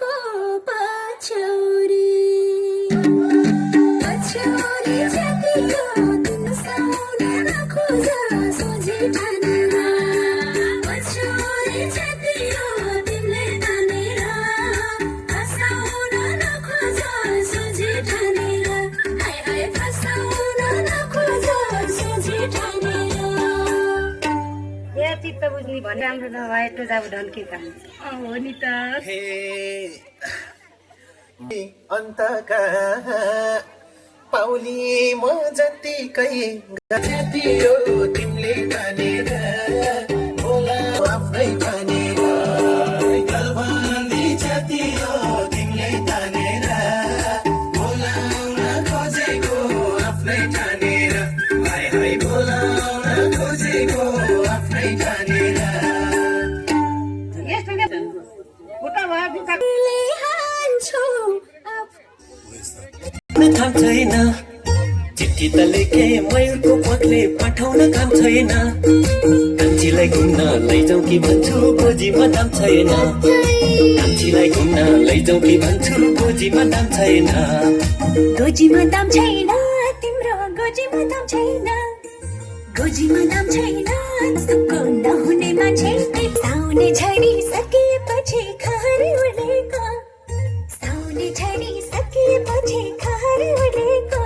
को पछौरी पछौरी जतिको तिम्रो साउन नखोज सोझी ठानेर पछौरी जतिको तिमीले तानेर फसाउन नखोज सोझी ठानेर हाय हाय फसाउन नखोज सोझी ठानेर ए चित्त बुझ्ने भने राम्रो नभए त जाऊ ढल्के काम हो नि त हे अन्तका पाउली म जतिकै जति हो तिमीले तानेर होला आफ्नै तानेर गलबानी जति हो तिमीले तानेर बोलाउन खोजेको आफ्नै तानेर हाय हाय बोलाउन खोजेको आफ्नै तानेर उता भयो बिचा हान्छौ काम छैन चिठी त लेखे मयूरको पत्ले पठाउन काम छैन कान्छीलाई घुम्न लैजाउँ कि भन्छु गोजीमा दाम छैन कान्छीलाई घुम्न लैजाउँ कि भन्छु गोजीमा दाम छैन गोजीमा दाम छैन तिम्रो गोजीमा दाम छैन गोजीमा दाम छैन सुक्को नहुने मान्छे साउने झरी सकेपछि खहर उडेको साउने झरी सकेपछि खहर उडेको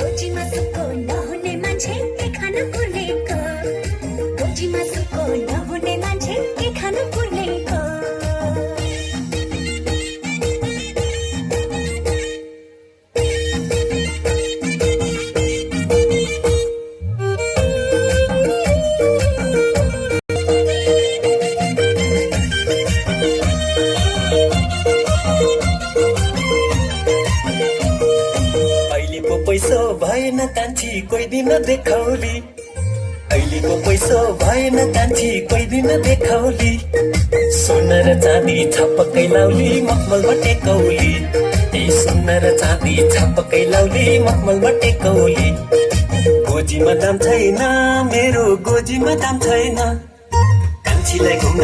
गोजीमा सुक्को नहुने मान्छे के खान पुलेको गोजीमा सुक्को नहुने मान्छे के खान पुलेको अहिलेको पैसो भएन कान्छी कोही दिन देखाउली अहिलेको पैसो भएन कान्छी कोही दिन देखाउली सोना र चाँदी छपक्कै लाउली मखमलमा टेकौली ए सोना र चाँदी छपक्कै लाउली मखमलमा टेकौली गोजीमा दाम छैन मेरो गोजीमा दाम छैन कान्छीलाई घुम्न